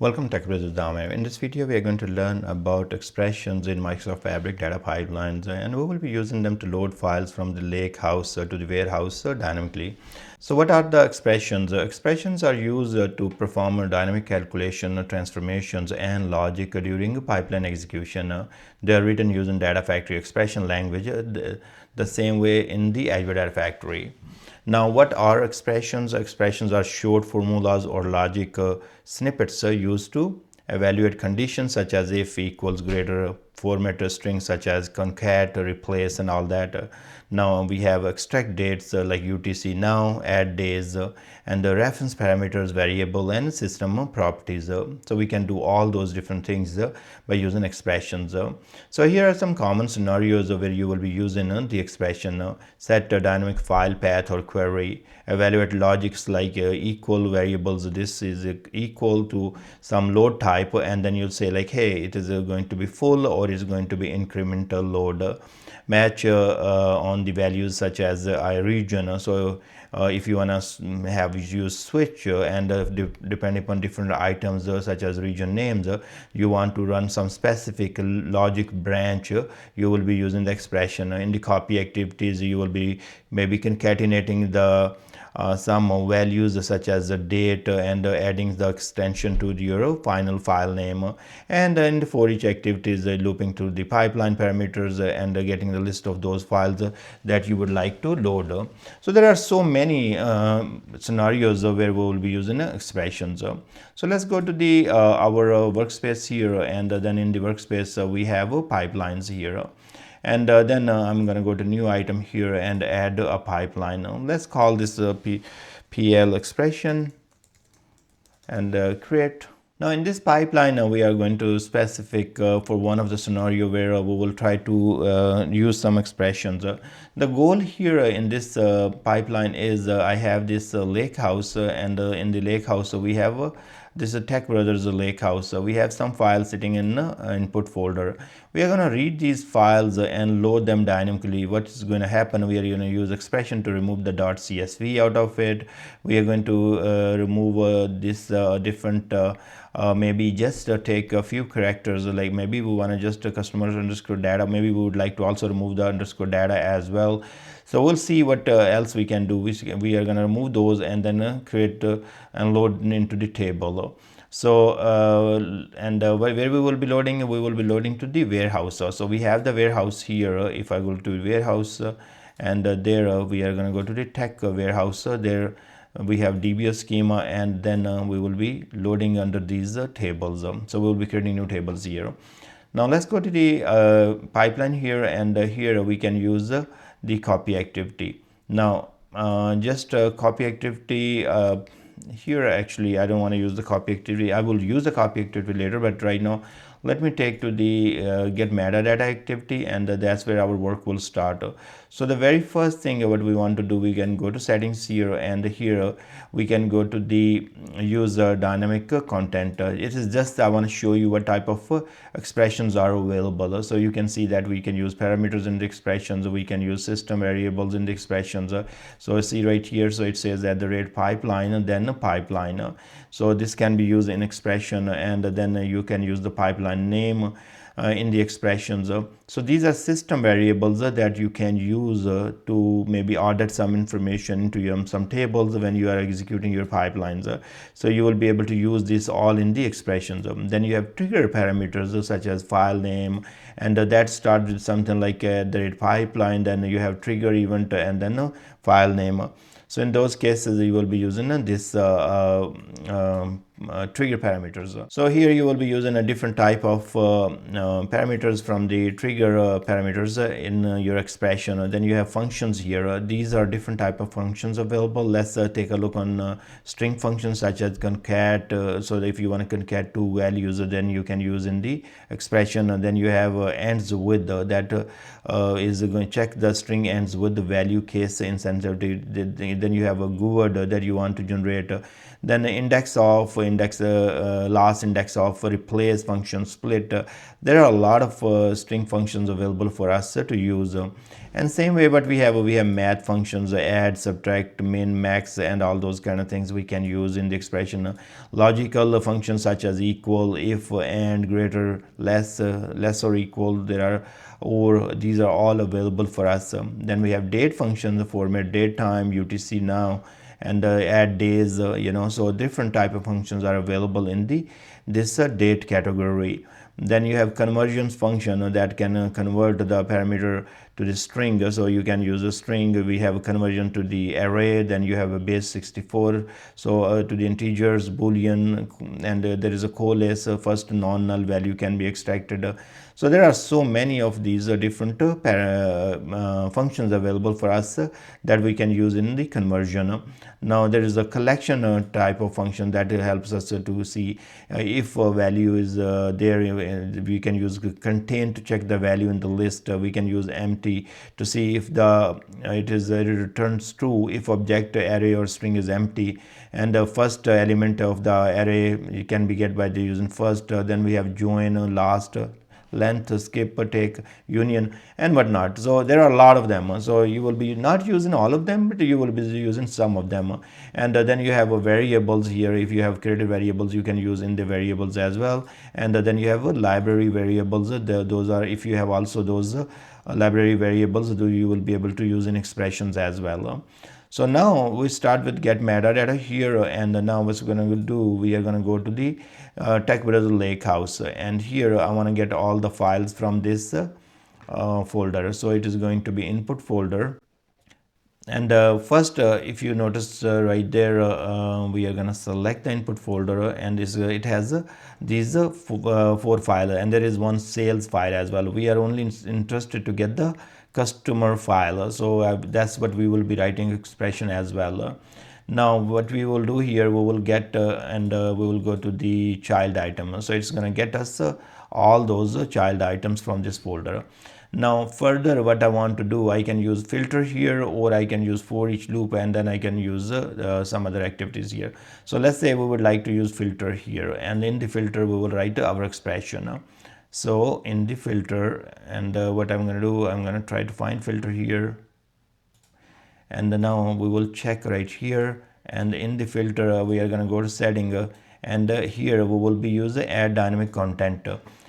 Welcome TechBrothersIT. In this video, we are going to learn about expressions in Microsoft Fabric data pipelines, and we will be using them to load files from the lake house to the warehouse dynamically. So what are the expressions? Expressions are used to perform a dynamic calculation, transformations, and logic during pipeline execution. They are written using Data Factory expression language the same way in the Azure Data Factory. Now, what are expressions? Expressions are short formulas or logic snippets used to evaluate conditions such as if equals greater, format a string such as concat, replace, and all that. Now we have extract dates like UTC now, add days, and the reference parameters, variable, and system properties. So we can do all those different things by using expressions. So here are some common scenarios where you will be using the expression. Set a dynamic file path or query, evaluate logics like equal variables, this is equal to some load type, and then you'll say like, hey, it is going to be full or is going to be incremental load. Match on the values such as region. So if you want to have use switch and depending upon different items such as region names, you want to run some specific logic branch, you will be using the expression. In the copy activities, you will be maybe concatenating the some values such as the date and adding the extension to your final file name, and in the for each activities looping through the pipeline parameters and getting the list of those files that you would like to load. So there are so many scenarios where we will be using expressions. So let's go to the our workspace here, and then in the workspace we have pipelines here. And then I'm going to go to new item here and add a pipeline. Let's call this PL expression and create. Now in this pipeline, we are going to specific for one of the scenario where we will try to use some expressions. The goal here in this pipeline is I have this lake house, and in the lake house we have this is a Tech Brothers lake house. We have some files sitting in input folder. We are going to read these files and load them dynamically. What is going to happen? We are going to use expression to remove the .csv out of it. We are going to remove this different maybe just take a few characters, like maybe we want to just customers underscore data. Maybe we would like to also remove the underscore data as well. So we'll see what else we can do. We are going to remove those and then create and load into the table. So where we will be loading, we will be loading to the warehouse. So we have the warehouse here. If I go to warehouse and there we are going to go to the tech warehouse. There we have DBA schema, and then we will be loading under these tables. So we will be creating new tables here. Now let's go to the pipeline here, and here we can use the copy activity. Now just copy activity here, actually I don't want to use the copy activity. I will use the copy activity later, but right now let me take to the get metadata activity, and that's where our work will start. So the very first thing what we want to do, we can go to settings here, and here we can go to the use dynamic content. It is just I want to show you what type of expressions are available. So you can see that we can use parameters in the expressions, we can use system variables in the expressions. So see right here, so it says that the rate pipeline and then a pipeline. So this can be used in expression, and then you can use the pipeline name in the expressions. So these are system variables that you can use to maybe audit some information into some tables when you are executing your pipelines. So you will be able to use this all in the expressions. Then you have trigger parameters such as file name, and that starts with something like the rate pipeline. Then you have trigger event and then file name. So in those cases, you will be using this trigger parameters. So here you will be using a different type of parameters from the trigger parameters in your expression. Then you have functions here. These are different type of functions available. Let's take a look on string functions such as concat. So if you want to concat two values, then you can use in the expression. Then you have ends with that is going to check the string ends with the value case insensitivity. Then you have a GUID that you want to generate. then the index of last index of replace function, split. There are a lot of string functions available for us to use. And same way, but we have math functions, add, subtract, min, max, and all those kind of things we can use in the expression. Logical functions such as equal, if, and, greater, less, less or equal, there are, or these are all available for us. Then we have date functions, the format date, time, UTC, now, and add days, so different type of functions are available in this date category. Then you have conversions function that can convert the parameter to the string, so you can use a string. We have a conversion to the array, then you have a base 64, so to the integers, boolean, and there is a coalesce, first non-null value can be extracted. So there are so many of these different functions available for us that we can use in the conversion. Now there is a collection type of function that helps us to see if a value is there. We can use contain to check the value in the list. We can use empty to see if it returns true if object, array, or string is empty, and the first element of the array can be get by the using first. Then we have join, last, length, skip, take, union, and whatnot. So there are a lot of them, so you will be not using all of them, but you will be using some of them. And then you have variables here. If you have created variables, you can use in the variables as well. And then you have library variables. Those are, if you have also those library variables, you will be able to use in expressions as well. So now we start with get metadata here, and now what's going to do, we are going to go to the TechBrothers Lakehouse, and here I want to get all the files from this folder. So it is going to be input folder, and first if you notice right there, we are going to select the input folder, and it has these four files, and there is one sales file as well. We are only interested to get the customer file, so that's what we will be writing expression as well. Now what we will do here, we will get and we will go to the child item, so it's going to get us all those child items from this folder. Now further, what I want to do, I can use filter here, or I can use for each loop, and then I can use some other activities here. So let's say we would like to use filter here, and in the filter we will write our expression. So in the filter, and what I'm going to do, I'm going to try to find filter here, and now we will check right here, and in the filter we are going to go to setting, and here we will be using add dynamic content.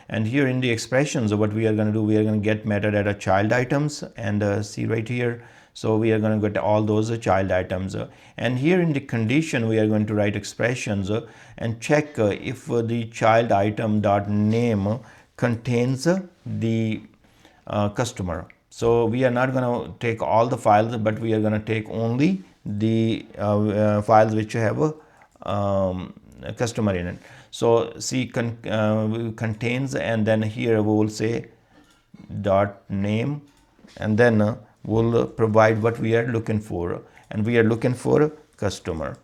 And here in the expressions, what we are going to do, we are going to get metadata child items, and see right here. So we are going to get all those child items, and here in the condition we are going to write expressions and check if the child item dot name contains the customer. So we are not going to take all the files, but we are going to take only the files which have a customer in it. So see contains, and then here we will say dot name, and then we'll provide what we are looking for, and we are looking for customer.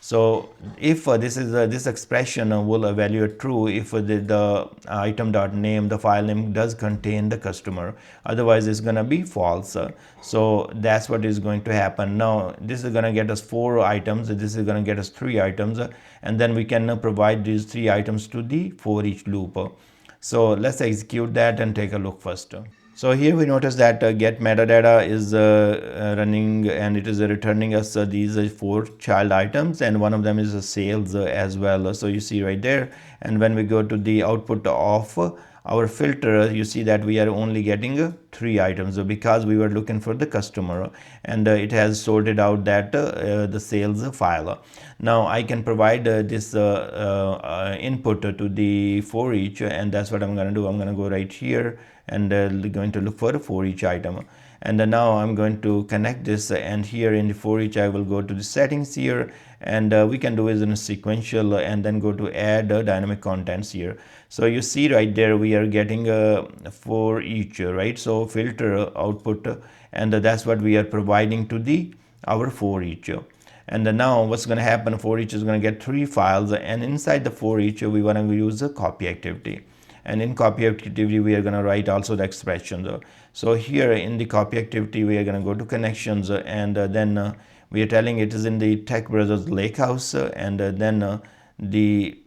So if this expression will evaluate true if the item dot name, the file name, does contain the customer, otherwise it's going to be false. So that's what is going to happen. Now this is going to get us 4 items, this is going to get us 3 items, and then we can provide these 3 items to the for each loop. So let's execute that and take a look first. So here we notice that get metadata is running, and it is returning us these 4 child items, and one of them is sales as well. So you see right there, and when we go to the output of our filter, you see that we are only getting 3 items because we were looking for the customer, and it has sorted out that the sales file. Now I can provide this input to the for each, and that's what I'm going to do. I'm going to go right here and going to look for each item, and now I'm going to connect this, and here in the for each I will go to the settings here, and we can do it in a sequential, and then go to add dynamic contents here. So you see right there we are getting for each, right? So filter output, and that's what we are providing to the our for each. And now what's going to happen, for each is going to get 3 files, and inside the for each we want to use a copy activity, and in copy activity we are going to write also the expressions. So here in the copy activity we are going to go to connections, and then we are telling it is in the Tech Brothers Lakehouse, and then the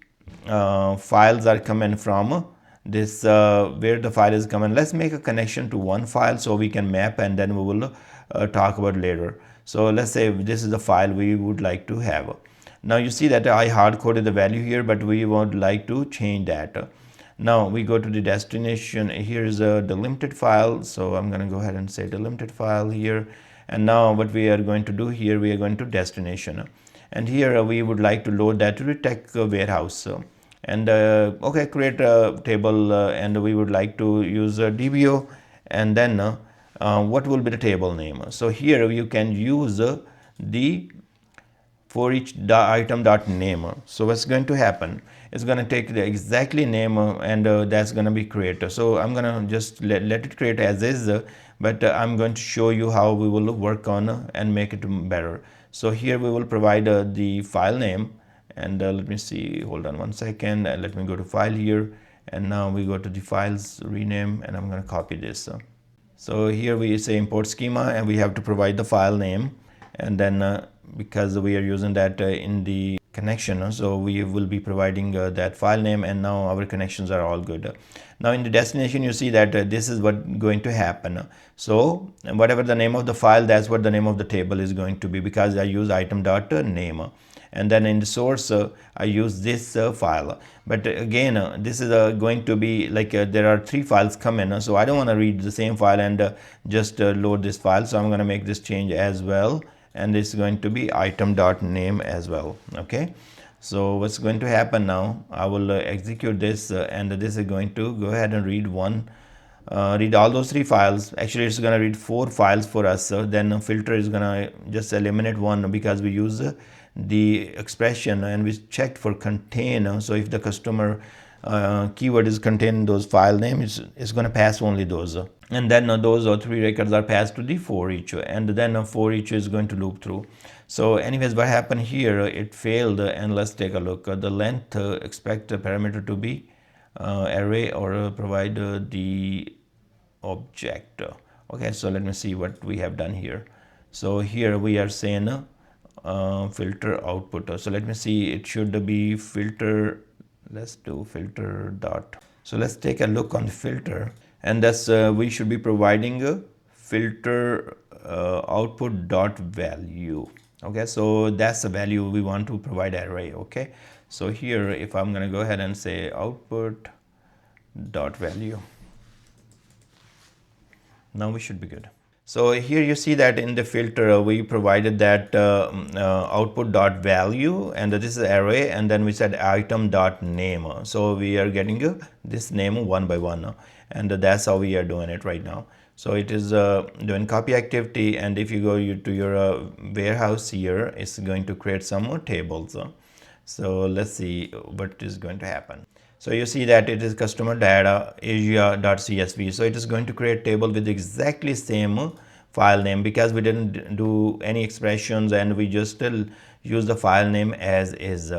files are coming from this where the file is coming. Let's make a connection to one file so we can map, and then we will talk about later. So let's say this is the file we would like to have. Now you see that I hard coded the value here, but we would like to change that. Now we go to the destination. Here is the limited file, so I'm going to go ahead and say the limited file here. And now what we are going to do here, we are going to destination, and here we would like to load that to the tech warehouse. And okay, create a table, and we would like to use a DBO, and then what will be the table name. So here you can use the for each item dot name. So what's going to happen, it's going to take the exactly name, and that's going to be created. So I'm going to just let it create as is, but I'm going to show you how we will work on and make it better. So here we will provide the file name, and let me see, hold on one second, let me go to file here, and now we go to the files rename, and I'm going to copy this. So here we say import schema, and we have to provide the file name, and then because we are using that in the connection, so we will be providing that file name, and now our connections are all good. Now in the destination, you see that this is what going to happen. So whatever the name of the file, that's what the name of the table is going to be, because I use item dot name. And then in the source, I use this file. But again, this is going to be like there are 3 files coming, so I don't want to read the same file and just load this file. So I'm going to make this change as well, and it's going to be item.name as well. Okay, so what's going to happen now, I will execute this, and this is going to go ahead and read read all those 3 files. Actually, it's going to read 4 files for us. Then filter is going to just eliminate one, because we use the expression and we checked for contain. So if the customer keyword is contained in those file names, it's going to pass only those, and then those 3 records are passed to the for each, and then for each is going to loop through. So anyways, what happened here, it failed, and let's take a look. The length, expect a parameter to be array, or provide the object. Okay, so let me see what we have done here. So here we are saying filter output. So let me see, it should be filter, let's do filter dot. So let's take a look on the filter, and that's we should be providing a filter output dot value. Okay, so that's the value we want to provide array. Okay, so here if I'm going to go ahead and say output dot value, now we should be good. So here you see that in the filter we provided that output dot value, and this is array, and then we said item dot name. So we are getting this name one by one, and that's how we are doing it right now. So it is doing copy activity, and if you go to your warehouse here, it's going to create some more tables. So let's see what is going to happen. So you see that it is customer data asia.csv. So it is going to create table with exactly same file name, because we didn't do any expressions, and we just still use the file name as is.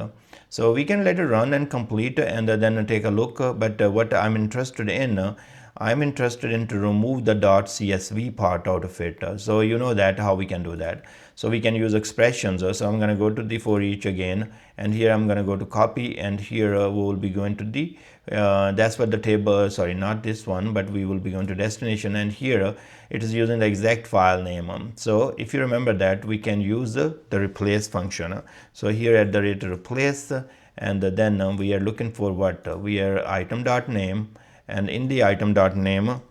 So we can let it run and complete, and then take a look. But what I'm interested in, I'm interested in to remove the .csv part out of it. So you know that how we can do that. So we can use expressions. So I'm going to go to the for each again, and here I'm going to go to copy, and here we will be going to the that's what the table, sorry, not this one, but we will be going to destination, and here it is using the exact file name. So if you remember that, we can use the replace function. So here at the rate replace, and then we are looking for what we are item.name, and in the item.name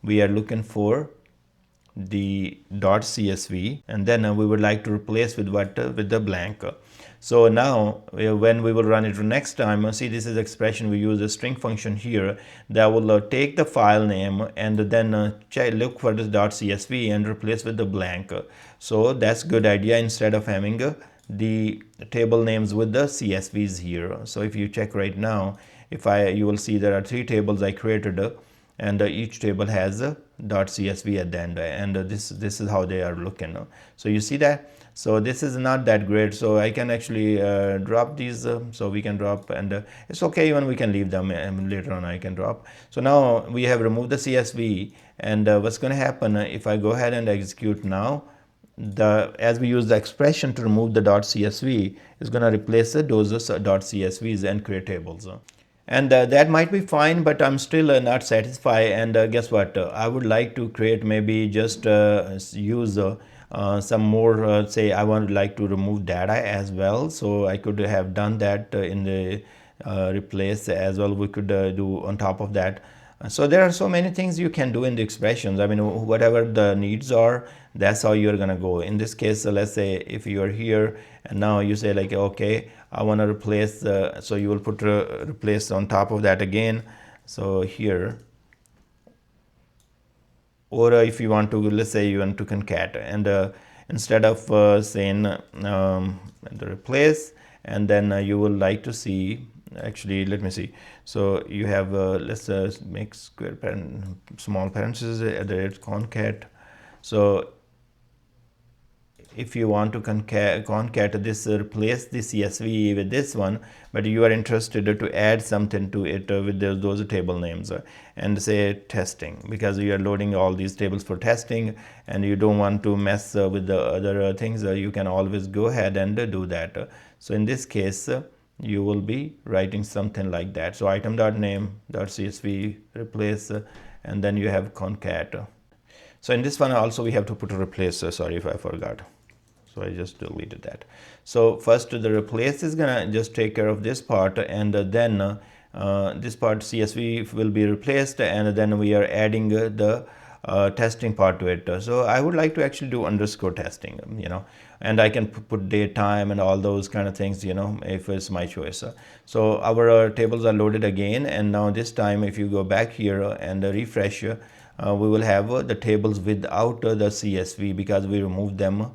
we are looking for the .csv, and then we would like to replace with what with the blank. So now when we will run it next time, see, this is expression, we use a string function here that will take the file name, and then look for this .csv and replace with the blank. So that's good idea, instead of having the table names with the csvs here. So if you check right now, you will see there are 3 tables I created, and each table has a .csv at the end, and this is how they are looking. So you see that. So this is not that great, so I can actually drop these, so we can drop, and it's okay, even we can leave them, later on I can drop. So now we have removed the CSV, and what's going to happen if I go ahead and execute now, as we use the expression to remove the .csv, is going to replace those .csvs and create tables. And that might be fine, but I'm still not satisfied. And guess what? I would like to create maybe just use some more, say I would like to remove data as well. So I could have done that in the replace as well. We could do on top of that. So there are so many things you can do in the expressions. I mean, whatever the needs are, that's how you're gonna go. In this case, let's say if you're here and now you say like, okay, I want to replace, so you will put replace on top of that again. So here, or if you want to, let's say you want to concat, and instead of saying the replace, and then you will like to see, actually let me see, so you have let's make square small parentheses at the rate concat. So if you want to concat this, replace the CSV with this one, but you are interested to add something to it with those table names and say testing, because you are loading all these tables for testing and you don't want to mess with the other things, you can always go ahead and do that. So in this case, you will be writing something like that. So item.name.csv replace, and then you have concat. So in this one also we have to put a replace, sorry if I forgot. So I just deleted that. So first the replace is gonna just take care of this part, and then this part CSV will be replaced, and then we are adding the testing part to it. So I would like to actually do underscore testing, and I can put date, time, and all those kind of things, if it's my choice. So our tables are loaded again, and now this time if you go back here and refresh, we will have the tables without the CSV because we removed them.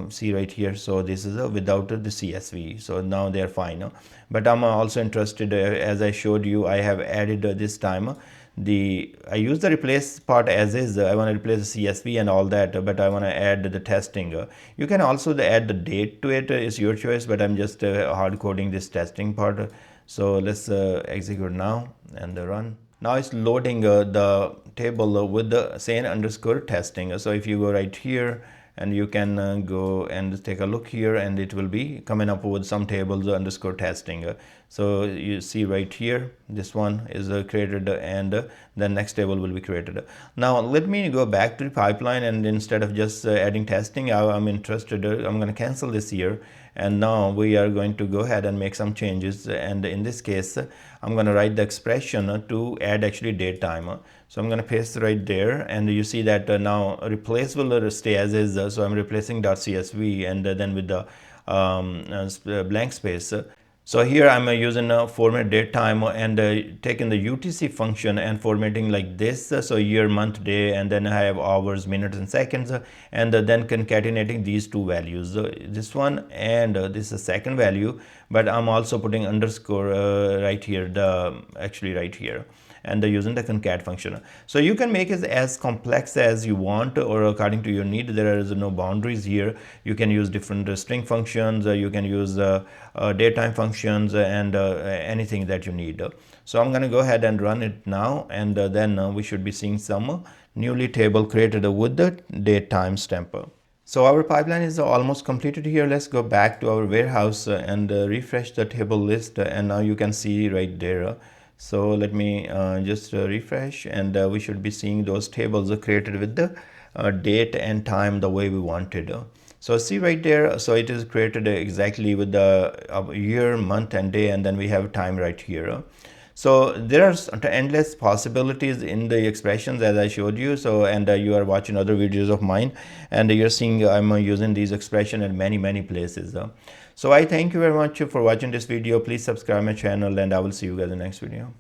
See right here, so this is without the CSV, so now they're fine. But I'm also interested, as I showed you, I have added this time I use the replace part as is. I want to replace the CSV and all that, but I want to add the testing. You can also add the date to it, is your choice, but I'm just hard coding this testing part. So let's execute now and run. Now it's loading the table with the same underscore testing. So if you go right here, and you can go and take a look here, and it will be coming up with some tables underscore testing. So you see right here, this one is created, and the next table will be created. Now let me go back to the pipeline, and instead of just adding testing, I'm interested, I'm going to cancel this here, and now we are going to go ahead and make some changes. And in this case, I'm going to write the expression to add actually date time. So I'm going to paste right there, and you see that now replace will stay as is. So I'm replacing .csv, and then with the blank space. So here I'm using format date time, and taking the UTC function and formatting like this. So year, month, day, and then I have hours, minutes, and seconds, and then concatenating these two values, this one and this is the second value, but I'm also putting underscore right here, actually right here, and using the concat function. So you can make it as complex as you want, or according to your need. There is no boundaries here. You can use different string functions, you can use datetime functions, and anything that you need. So I'm going to go ahead and run it now, and then we should be seeing some newly table created with the date time stamp. So our pipeline is almost completed here. Let's go back to our warehouse and refresh the table list, and now you can see right there. So let me just refresh, and we should be seeing those tables created with the date and time the way we wanted. So see right there, so it is created exactly with the year, month, and day, and then we have time right here. So there are endless possibilities in the expressions as I showed you. So, and you are watching other videos of mine, and you're seeing I'm using these expressions in many places. So I thank you very much for watching this video. Please subscribe my channel, and I will see you guys in the next video.